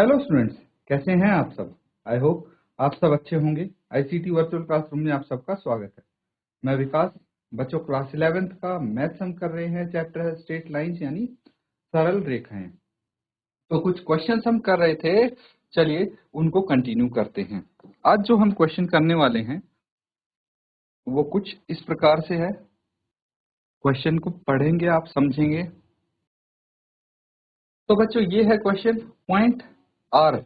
Hello students, कैसे हैं आप सब। आई होप आप सब अच्छे होंगे। आईसीटी वर्चुअल क्लासरूम में आप सबका स्वागत है। मैं विकास। बच्चों, क्लास 11th का मैथ्स हम कर रहे हैं। चैप्टर है स्ट्रेट लाइंस यानी सरल रेखाएं। तो कुछ क्वेश्चंस हम कर रहे थे, चलिए उनको कंटिन्यू करते हैं। आज जो हम क्वेश्चन करने वाले हैं वो कुछ इस प्रकार से है। क्वेश्चन को पढ़ेंगे, आप समझेंगे। तो बच्चों, ये है क्वेश्चन। पॉइंट आर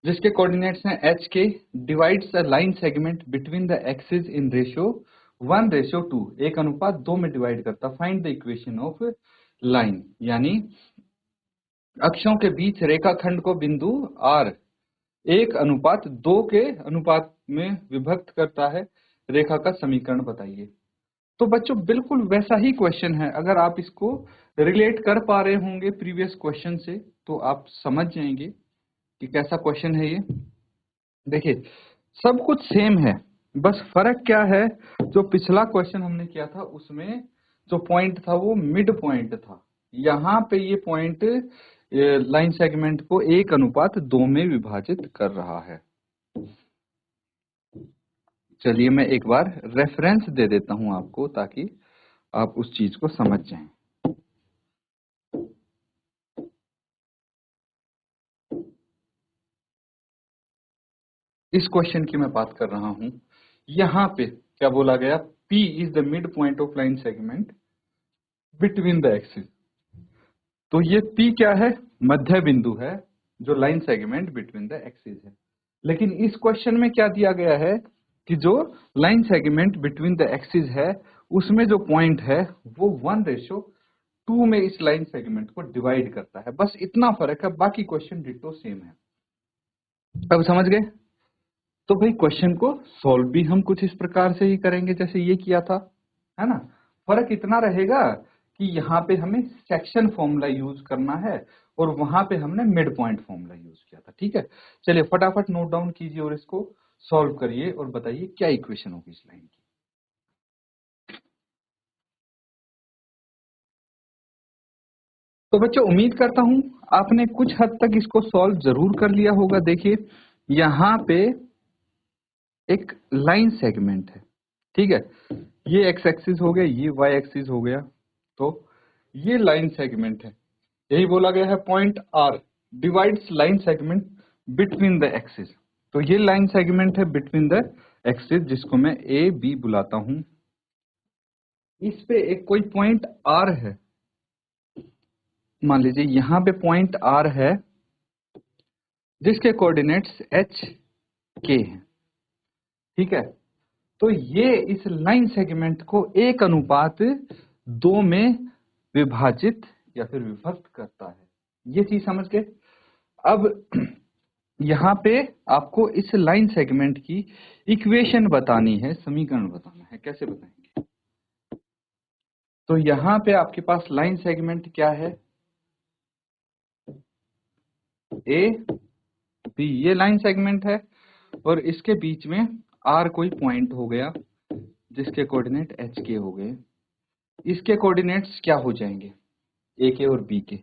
जिसके कोऑर्डिनेट्स हैं एच के divides a line segment between the axis in ratio 1:2, 1:2 में डिवाइड करता। Find the equation of line यानी अक्षों के बीच रेखाखंड को बिंदु आर 1:2 के अनुपात में विभक्त करता है। रेखा का समीकरण बताइए। तो बच्चों, बिल्कुल वैसा ही क्वेश्चन है। अगर आप इसको रिलेट कर पा रहे होंगे प्रीवियस क्वेश्चन से तो आप समझ जाएंगे कि कैसा क्वेश्चन है ये। देखिए, सब कुछ सेम है, बस फर्क क्या है, जो पिछला क्वेश्चन हमने किया था उसमें जो पॉइंट था वो मिड पॉइंट था। यहाँ पे ये पॉइंट लाइन सेगमेंट को 1:2 में विभाजित कर रहा है। चलिए मैं एक बार रेफरेंस दे देता हूं आपको ताकि आप उस चीज को समझ जाएं। इस क्वेश्चन की मैं बात कर रहा हूं। यहाँ पे क्या बोला गया, P is the mid point of line segment between the axis. तो ये P क्या है, मध्य बिंदु है जो line segment between the axis है। लेकिन इस क्वेश्चन में क्या दिया गया है कि जो line segment between the axis है उसमें जो पॉइंट है वो 1:2 में इस लाइन सेगमेंट को डिवाइड करता है। बस इतना फर्क है, बाकी क्वेश्चन डिट्टो सेम है। अब समझ गए। तो भाई क्वेश्चन को सॉल्व भी हम कुछ इस प्रकार से ही करेंगे जैसे ये किया था, है ना। फर्क इतना रहेगा कि यहाँ पे हमें सेक्शन फॉर्मूला यूज करना है और वहां पे हमने मिड पॉइंट फॉर्मूला यूज किया था। ठीक है, चलिए फटाफट नोट डाउन कीजिए और इसको सॉल्व करिए और बताइए क्या इक्वेशन होगी इस लाइन की। तो बच्चों, उम्मीद करता हूं आपने कुछ हद तक इसको सॉल्व जरूर कर लिया होगा। देखिए, यहाँ पे एक लाइन सेगमेंट है, ठीक है। ये एक्स एक्सिस हो गया, ये वाई एक्सिस हो गया। तो ये लाइन सेगमेंट है, यही बोला गया है point R divides line segment between the axis. तो ये लाइन सेगमेंट है बिटवीन द एक्सिस जिसको मैं ए बी बुलाता हूं। इस पे एक कोई पॉइंट आर है, मान लीजिए यहां पे पॉइंट आर है जिसके कोऑर्डिनेट्स एच के हैं, ठीक है। तो ये इस लाइन सेगमेंट को 1:2 में विभाजित या फिर विभक्त करता है। ये चीज समझ गए। अब यहाँ पे आपको इस लाइन सेगमेंट की इक्वेशन बतानी है, समीकरण बताना है। कैसे बताएंगे? तो यहाँ पे आपके पास लाइन सेगमेंट क्या है, ए बी, ये लाइन सेगमेंट है और इसके बीच में आर कोई पॉइंट हो गया जिसके कोऑर्डिनेट एच के हो गए। इसके कोऑर्डिनेट्स क्या हो जाएंगे, ए के और बी के।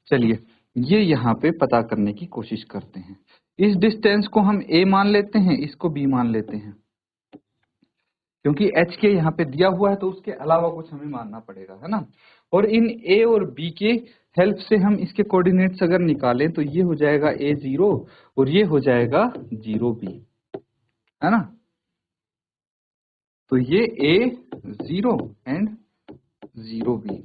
चलिए ये यहाँ पे पता करने की कोशिश करते हैं। इस डिस्टेंस को हम ए मान लेते हैं, इसको बी मान लेते हैं, क्योंकि एच के यहाँ पे दिया हुआ है तो उसके अलावा कुछ हमें मानना पड़ेगा, है ना। और इन ए और बी के हेल्प से हम इसके कोऑर्डिनेट्स अगर निकालें तो ये हो जाएगा ए 0 और ये हो जाएगा 0 बी, है ना। तो ये ए 0 एंड 0 बी।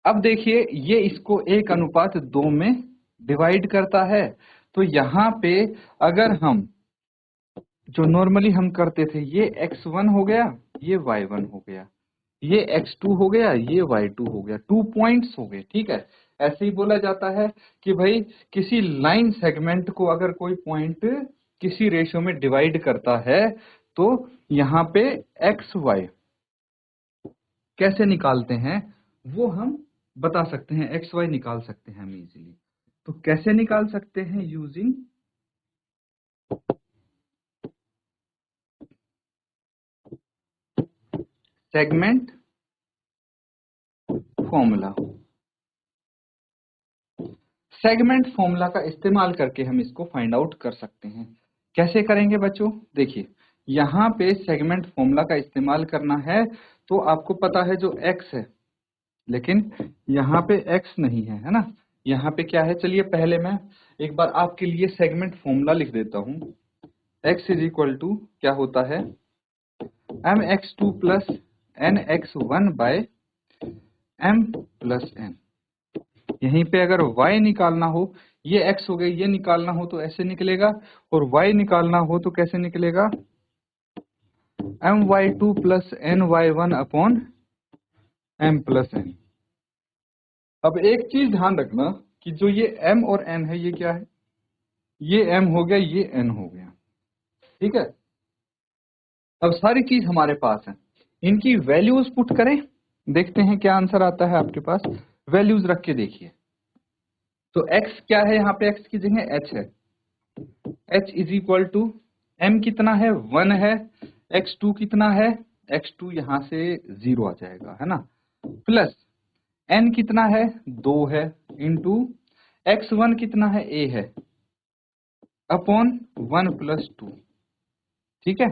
अब देखिए, ये इसको 1:2 में डिवाइड करता है। तो यहाँ पे अगर हम जो नॉर्मली हम करते थे, ये x1 हो गया, ये y1 हो गया, ये x2 हो गया, ये y2 हो गया, 2 पॉइंट्स हो गए, ठीक है। ऐसे ही बोला जाता है कि भाई किसी लाइन सेगमेंट को अगर कोई पॉइंट किसी रेशियो में डिवाइड करता है तो यहाँ पे एक्स वाई कैसे निकालते हैं वो हम बता सकते हैं। एक्स वाई निकाल सकते हैं हम इजीली। तो कैसे निकाल सकते हैं, using segment formula. Segment formula का इस्तेमाल करके हम इसको फाइंड आउट कर सकते हैं। कैसे करेंगे बच्चों? देखिए, यहाँ पे सेगमेंट फॉर्मूला का इस्तेमाल करना है तो आपको पता है जो x है, लेकिन यहाँ पे x नहीं है, है ना? यहाँ पे क्या है? चलिए पहले मैं एक बार आपके लिए सेगमेंट फॉर्मूला लिख देता हूँ। x इज इक्वल टू क्या होता है? mx2 plus nx1 by m plus n। यहीं पे अगर y निकालना हो, ये x हो गई, ये निकालना हो तो ऐसे निकलेगा, और y निकालना हो तो कैसे निकलेगा? my2 plus ny1 upon m plus n। अब एक चीज ध्यान रखना कि जो ये m और n है, ये क्या है? ये m हो गया, ये n हो गया, ठीक है। अब सारी चीज हमारे पास है, इनकी वैल्यूज पुट करें, देखते हैं क्या आंसर आता है आपके पास। वैल्यूज रख के देखिए, तो x क्या है? यहाँ पे x की जगह h है। h is equal to m कितना है? 1 है। x2 कितना है? x2 यहाँ से 0 आ जाएगा, है ना, प्लस n कितना है? 2 है, इंटू x1 कितना है? a है, अपॉन 1 प्लस 2, ठीक है।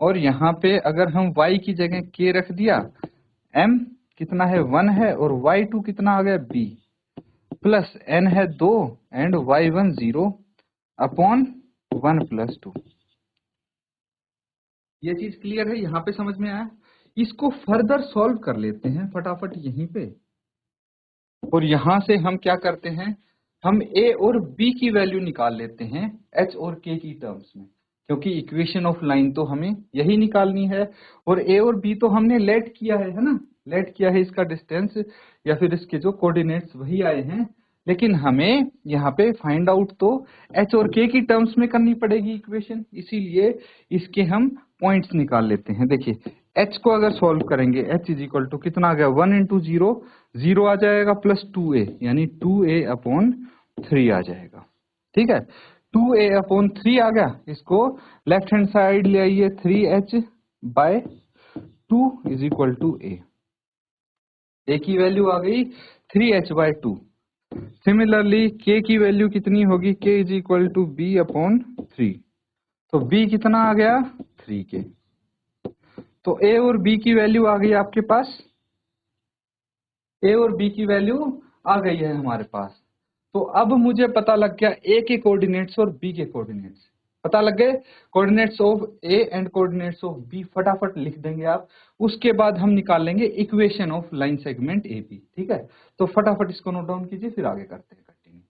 और यहाँ पे अगर हम y की जगह k रख दिया, m कितना है? 1 है, और y2 कितना आ गया? b, प्लस n है 2 एंड y1 0 अपॉन 1 प्लस 2। ये चीज क्लियर है? यहाँ पे समझ में आया? इसको फर्दर सॉल्व कर लेते हैं फटाफट यहीं पे, और यहां से हम क्या करते हैं? हम a और b की वैल्यू निकाल लेते हैं h और k की टर्म्स में, क्योंकि इक्वेशन ऑफ लाइन तो हमें यही निकालनी है, और a और b तो हमने लेट किया है ना, लेट किया है इसका डिस्टेंस या फिर इसके जो कोऑर्डिनेट्स वही आए हैं, लेकिन हमें यहाँ पे फाइंड आउट तो h और k की टर्म्स में करनी पड़ेगी इक्वेशन, इसीलिए इसके हम पॉइंट्स निकाल लेते हैं। देखिए, h को अगर सॉल्व करेंगे, h इज इक्वल टू कितना आ गया? 1 इंटू 0, 0 आ जाएगा, प्लस 2a, यानी 2a अपॉन 3 आ जाएगा, ठीक है। 2a अपॉन 3 आ गया, इसको लेफ्ट हैंड साइड ले आइए, 3h by 2 is equal to a। a की वैल्यू आ गई 3h बाय 2। सिमिलरली k की वैल्यू कितनी होगी? k is equal to b upon 3, तो b कितना आ गया? 3k। तो a और b की वैल्यू आ गई आपके पास, a और b की वैल्यू आ गई है हमारे पास। तो अब मुझे पता लग गया a के कोऑर्डिनेट्स और b के कोऑर्डिनेट्स पता लग गए। Coordinates of a and coordinates of b फटाफट लिख देंगे आप, उसके बाद हम निकाल लेंगे equation of line segment AB, ठीक है। तो फटाफट इसको नोट डाउन कीजिए, फिर आगे करते हैं कंटिन्यू।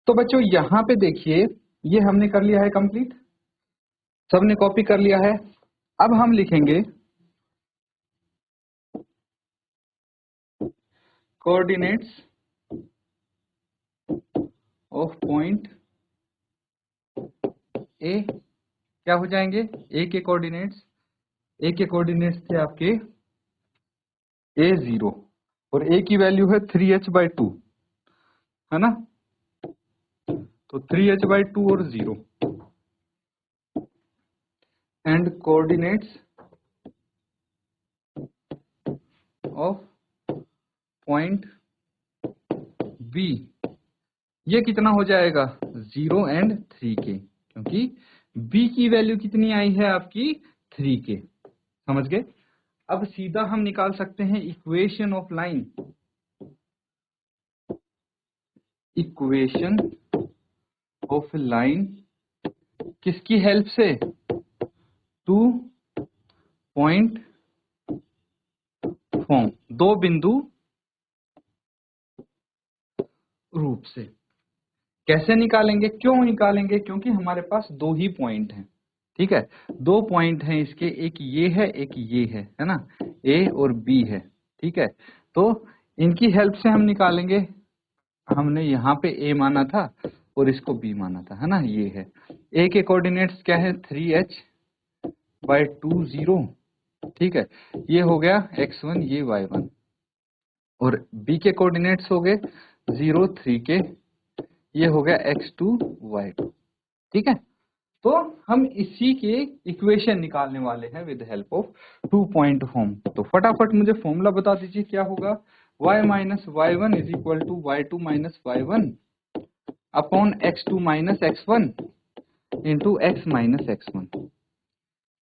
तो बच्चों यहाँ पे देखिए, ये हमने कर लिया है कंप्लीट, सबने कॉपी कर लिया है। अब हम लिखेंगे कोऑर्डिनेट्स ऑफ पॉइंट ए, क्या हो जाएंगे? ए के कोऑर्डिनेट्स, ए के कोऑर्डिनेट्स थे आपके a0, और a की वैल्यू है 3h बाई 2, है ना, तो 3h बाई 2 और 0, and coordinates of point b, ये कितना हो जाएगा? 0 एंड 3k, क्योंकि b की वैल्यू कितनी आई है आपकी? 3k, समझ गए। अब सीधा हम निकाल सकते हैं equation of line, equation of line किसकी हेल्प से? 2 पॉइंट फॉर्म, दो बिंदु रूप से। कैसे निकालेंगे? क्यों निकालेंगे? क्योंकि हमारे पास दो ही पॉइंट हैं, ठीक है, दो पॉइंट हैं इसके, एक ये है, एक ये है ना, A और B है, ठीक है। तो इनकी हेल्प से हम निकालेंगे। हमने यहाँ पे A माना था और इसको B माना था, है ना, ये है। A के कोऑर्डिनेट्स क्या है? 3h बाई 2 0, ठीक है, ये हो गया x1, ये y1, और B के कोऑर्डिनेट्स हो गए 0 3k, ये हो गया x2 y2, ठीक है। तो हम इसी के इक्वेशन निकालने वाले हैं with help of 2 point form. तो फटाफट मुझे फॉर्मूला बता दीजिए क्या होगा। y minus y one is equal to y two minus y one upon x two minus x one into x minus x one.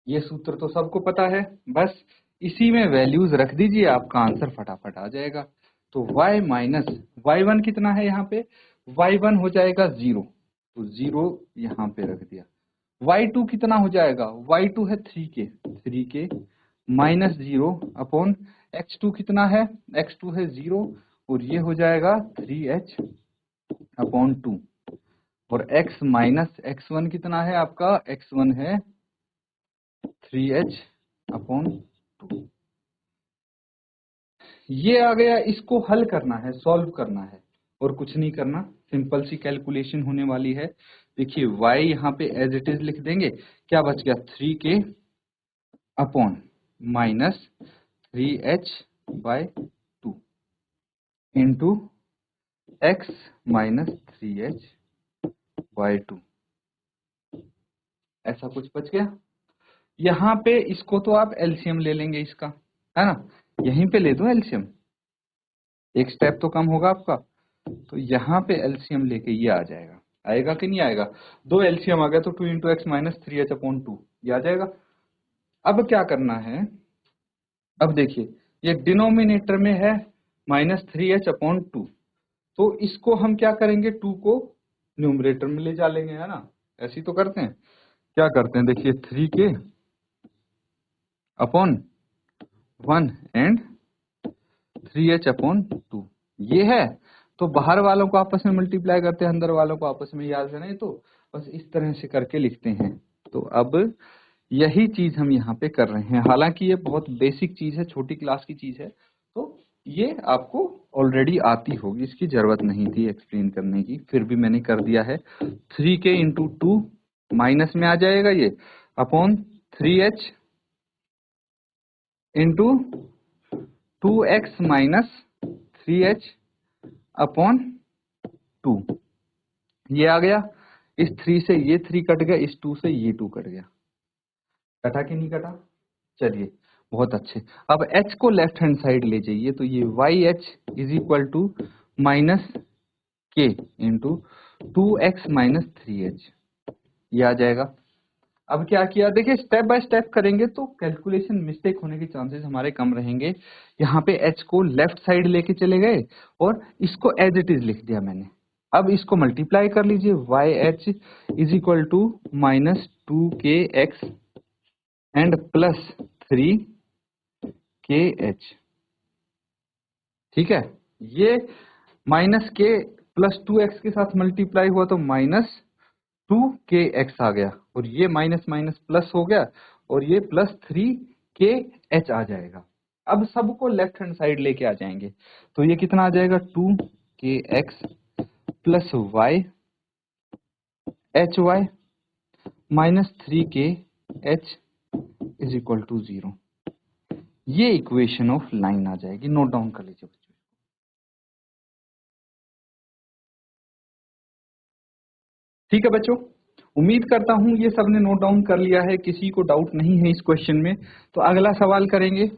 ये सूत्र तो सबको पता है, बस इसी में वैल्यूज रख दीजिए, आपका आंसर फटाफट आ जाएगा। तो y माइनस वाई वन कितना है यहाँ पे, वाई वन हो जाएगा 0, तो 0 यहाँ पे रख दिया। y2 कितना हो जाएगा, y2 है 3k माइनस 0 अपॉन x2 कितना है, x2 है 0 और ये हो जाएगा 3h अपॉन 2 और x माइनस x1 कितना है आपका, x1 है 3h अपॉन 2। ये आ गया, इसको हल करना है, सॉल्व करना है और कुछ नहीं करना, सिंपल सी कैलकुलेशन होने वाली है। देखिए y यहाँ पे एज इट इज लिख देंगे, क्या बच गया 3k upon minus 3h by 2 into x minus 3h by 2, ऐसा कुछ बच गया। यहाँ पे इसको तो आप एलसीएम ले लेंगे इसका, है ना, यहीं पे ले दो एलसीएम, एक स्टेप तो कम होगा आपका। तो यहाँ पे एलसीएम लेके ये आ जाएगा, आएगा कि नहीं आएगा, 2 एलसीएम आ गया तो 2 into x minus 3h upon 2 ये आ जाएगा। अब क्या करना है, अब देखिए ये डिनोमिनेटर में है माइनस 3h अपॉन 2, तो इसको हम क्या करेंगे, 2 को न्यूमरेटर में ले जा लेंगे, है ना, ऐसे ही तो करते हैं। क्या करते हैं, देखिए 3k upon 1 and 3h upon 2 ये है, तो बाहर वालों को आपस में मल्टीप्लाई करते हैं, अंदर वालों को आपस में, याद है नहीं, तो बस इस तरह से करके लिखते हैं। तो अब यही चीज हम यहाँ पे कर रहे हैं, हालांकि ये बहुत बेसिक चीज है, छोटी क्लास की चीज है, तो ये आपको ऑलरेडी आती होगी, इसकी जरूरत नहीं थी एक्सप्लेन करने की, फिर भी मैंने कर दिया है। 3k इंटू 2 माइनस में आ जाएगा ये upon 3h into 2x minus 3h upon 2 ये आ गया। इस 3 से ये 3 कट गया, इस 2 से ये 2 कट गया, कटा कि नहीं कटा, चलिए बहुत अच्छे। अब h को लेफ्ट हैंड साइड ले जाइए, तो ये YH is equal to minus k into 2x minus 3h ये आ जाएगा। अब क्या किया, देखिए स्टेप बाय स्टेप करेंगे तो कैलकुलेशन मिस्टेक होने के चांसेस हमारे कम रहेंगे। यहाँ पे h को लेफ्ट साइड लेके चले गए और इसको एज इट इज लिख दिया मैंने। अब इसको मल्टीप्लाई कर लीजिए, YH is equal to minus 2kx and plus 3kh, ठीक है। ये माइनस k प्लस 2x के साथ मल्टीप्लाई हुआ तो माइनस 2kx आ गया, और ये माइनस माइनस प्लस हो गया और ये प्लस 3kh आ जाएगा। अब सबको लेफ्ट हैंड साइड लेके आ जाएंगे, तो ये कितना आ जाएगा, 2kx plus y hy minus 3kh is equal to 0। ये इक्वेशन ऑफ लाइन आ जाएगी, नोट डाउन कर लीजिए बच्चों। ठीक है बच्चों, उम्मीद करता हूं ये सबने नोट डाउन कर लिया है, किसी को डाउट नहीं है इस क्वेश्चन में। तो अगला सवाल करेंगे,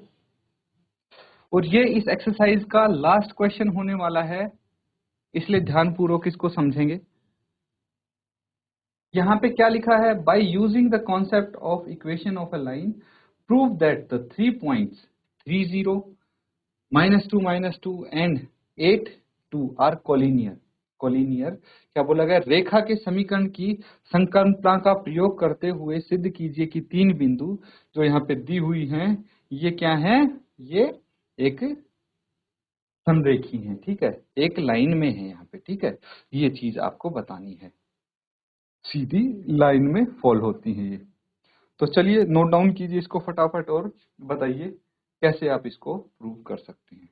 और ये इस एक्सरसाइज का लास्ट क्वेश्चन होने वाला है, इसलिए ध्यानपूर्वक इसको समझेंगे। यहाँ पे क्या लिखा है, by using the concept of equation of a line prove that the 3 points 30 -2 and 8 2 are collinear. Collinear क्या बोला गया, रेखा के समीकरण की संकल्पना का प्रयोग करते हुए सिद्ध कीजिए कि 3 बिंदु जो यहाँ पे दी हुई हैं ये क्या हैं, ये एक समरेखी हैं, ठीक है, एक लाइन में है यहाँ पे, ठीक है, ये चीज आपको बतानी है, सीधी लाइन में फॉल होती है ये। तो चलिए नोट डाउन कीजिए इसको फटाफट और बताइए कैसे आप इसको प्रूव कर सकते हैं।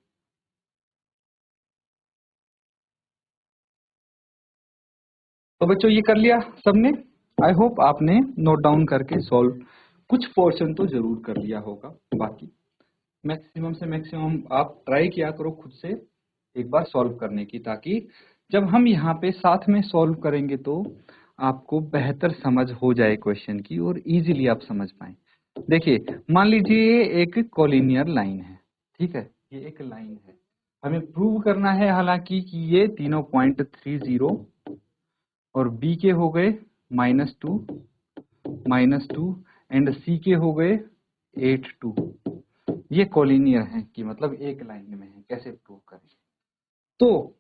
तो बच्चों ये कर लिया सबने, आई होप आपने नोट डाउन करके सॉल्व कुछ पोर्शन तो जरूर कर लिया होगा, बाकी मैक्सिमम से मैक्सिमम आप ट्राई किया करो खुद से एक बार सॉल्व करने की, ताकि जब हम यहाँ पे साथ में सॉल्व करेंगे तो आपको बेहतर समझ हो जाए क्वेश्चन की और इजीली आप समझ पाए। देखिए, मान लीजिए ये एक कोलिनियर लाइन है, ठीक है, ये एक लाइन है, हमें प्रूव करना है हालांकि कि ये तीनों पॉइंट 30 और बी के हो गए -2 -2 एंड सी के हो गए 8 2, ये कोलिनियर है कि मतलब एक लाइन में है। कैसे प्रूव करें? तो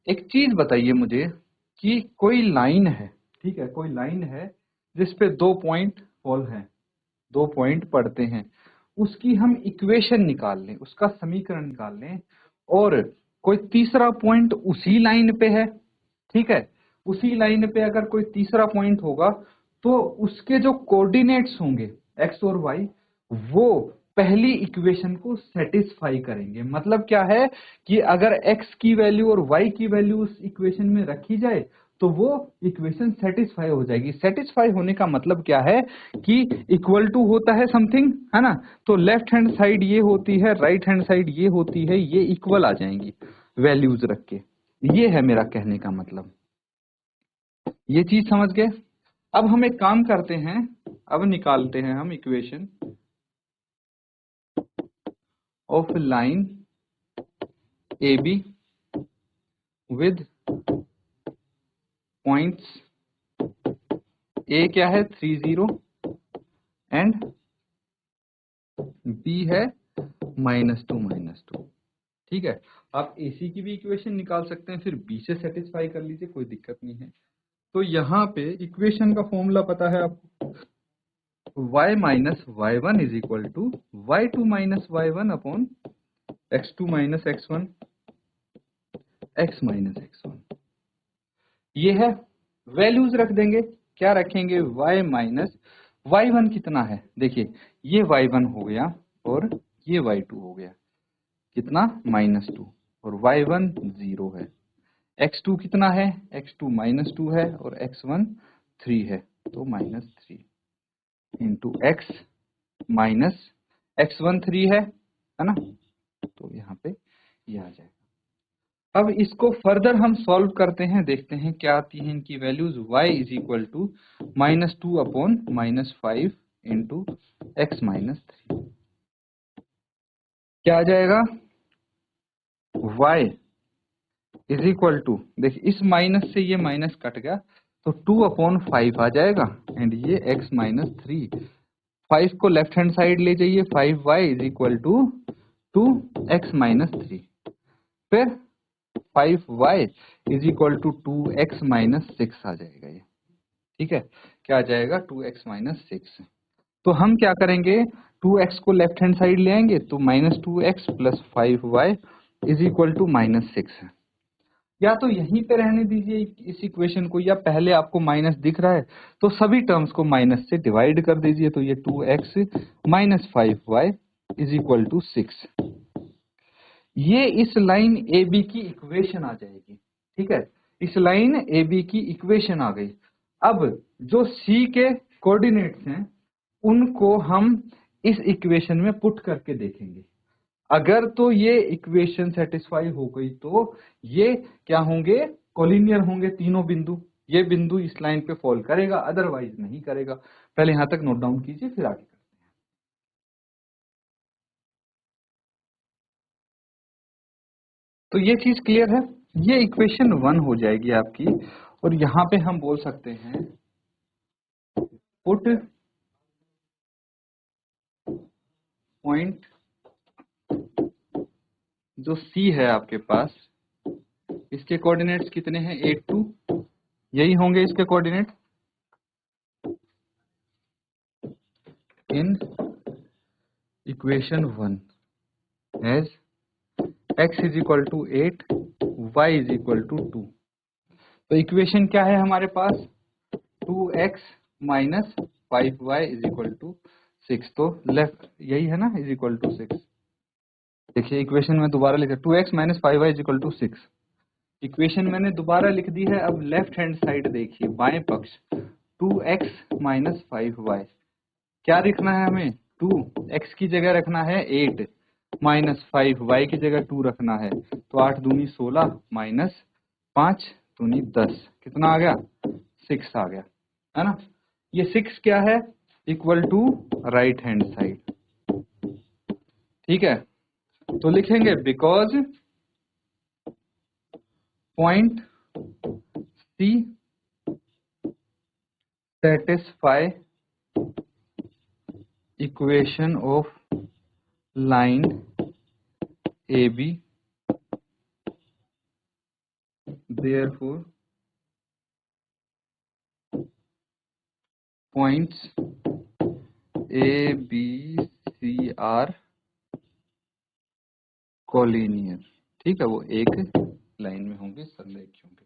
एक चीज बताइए मुझे कि कोई लाइन है, ठीक है, कोई लाइन है जिसपे 2 पॉइंट फॉल है, 2 पॉइंट पड़ते हैं, उसकी हम इक्वेशन निकाल लें, उसका समीकरण निकाल लें, और कोई तीसरा पॉइंट उसी लाइन पे है, ठीक है, उसी लाइन पे अगर कोई तीसरा पॉइंट होगा तो उसके जो कोऑर्डिनेट्स होंगे एक्स और वाई वो पहली इक्वेशन को सेटिस्फाई करेंगे। मतलब क्या है कि अगर एक्स की वैल्यू और वाई की वैल्यू उस इक्वेशन में रखी जाए तो वो इक्वेशन सेटिस्फाई हो जाएगी। सेटिस्फाई होने का मतलब क्या है कि इक्वल टू होता है समथिंग, है ना, तो लेफ्ट हैंड साइड ये होती है, राइट हैंड साइड ये होती है, ये इक्वल आ जाएंगी वैल्यूज रख के। ये है मेरा कहने का मतलब। ये चीज समझ गए? अब हम एक काम करते हैं, अब निकालते हैं हम equation of line A be with points A क्या है 30 एंड बी है -2 ठीक है। आप AC की भी इक्वेशन निकाल सकते हैं, फिर B से सेटिस्फाई कर लीजिए, कोई दिक्कत नहीं है। तो यहाँ पे इक्वेशन का फॉर्मूला पता है आपको, y minus y1 is equal to y2 minus y1 upon x2 minus x1 x minus x1। ये है, वैल्यूज रख देंगे, क्या रखेंगे, y माइनस y1 कितना है, देखिए ये y1 हो गया और ये y2 हो गया, कितना -2, और y1 0 है, x2 कितना है, x2 -2 है और x1 3 है, तो -3 इंटू x माइनस x1 3 है ना, तो यहाँ पे ये आ जाएगा। अब इसको फर्दर हम सॉल्व करते हैं, देखते हैं क्या आती है इनकी values. y is equal to -2 upon -5 into x -3, क्या आ जाएगा, y इज इक्वल टू, देखिए इस माइनस से ये माइनस कट गया तो 2/5 आ जाएगा, एंड ये x -3, 5 को लेफ्ट हैंड साइड ले जाइए, 5y is equal to 2x -3, फिर 5y is equal to 2x -6 आ जाएगा ये, ठीक है, क्या आ जाएगा 2x -6। तो हम क्या करेंगे, 2x को लेफ्ट हैंड साइड ले आएंगे तो -2x plus 5y is equal to -6 है। या तो यहीं पे रहने दीजिए इस इक्वेशन को, या पहले आपको माइनस दिख रहा है तो सभी टर्म्स को माइनस से डिवाइड कर दीजिए, तो ये 2x minus 5y is equal to 6। ये इस लाइन ए बी की इक्वेशन आ जाएगी, ठीक है, इस लाइन ए बी की इक्वेशन आ गई। अब जो सी के कोऑर्डिनेट्स हैं उनको हम इस इक्वेशन में पुट करके देखेंगे, अगर तो ये इक्वेशन सेटिस्फाई हो गई तो ये क्या होंगे, कोलिनियर होंगे तीनों बिंदु, ये बिंदु इस लाइन पे फॉल करेगा, अदरवाइज नहीं करेगा। पहले यहां तक नोट डाउन कीजिए, फिर आगे करते हैं। तो ये चीज क्लियर है, ये इक्वेशन 1 हो जाएगी आपकी, और यहां पे हम बोल सकते हैं पुट पॉइंट जो सी है आपके पास, इसके कोऑर्डिनेट्स कितने हैं, 8 2, यही होंगे इसके coordinate, in equation 1 as x is equal to 8, y is equal to 2। तो इक्वेशन क्या है हमारे पास, 2x minus 5y is equal to 6, तो लेफ्ट यही है ना, इज इक्वल टू 6। देखिए इक्वेशन में दोबारा लिखा 2x minus 5y is equal to 6, equation मैंने दोबारा लिख दी है। अब लेफ्ट हैंड साइड देखिए, बाएं पक्ष 2x माइनस 5y, क्या लिखना है हमें, 2x की जगह रखना है 8 माइनस 5y की जगह 2 रखना है, तो 8 दूनी 16 माइनस 5 दूनी 10, कितना आ गया 6 आ गया, है ना। ये 6 क्या है, equal to right hand side, ठीक है। तो लिखेंगे because point C satisfy equation of line A B, therefore points A, B, C are collinear, ठीक है, वो एक लाइन में होंगे, संरेख होंगे।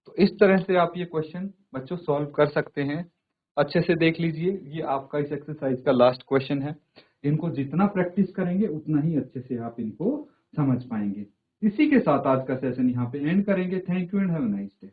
तो इस तरह से आप ये क्वेश्चन बच्चों सॉल्व कर सकते हैं। अच्छे से देख लीजिए, ये आपका इस एक्सरसाइज का लास्ट क्वेश्चन है। इनको जितना प्रैक्टिस करेंगे उतना ही अच्छे से आप इनको समझ पाएंगे। इसी के साथ आज का सेशन यहाँ पे एंड करेंगे। Thank you and have a nice day.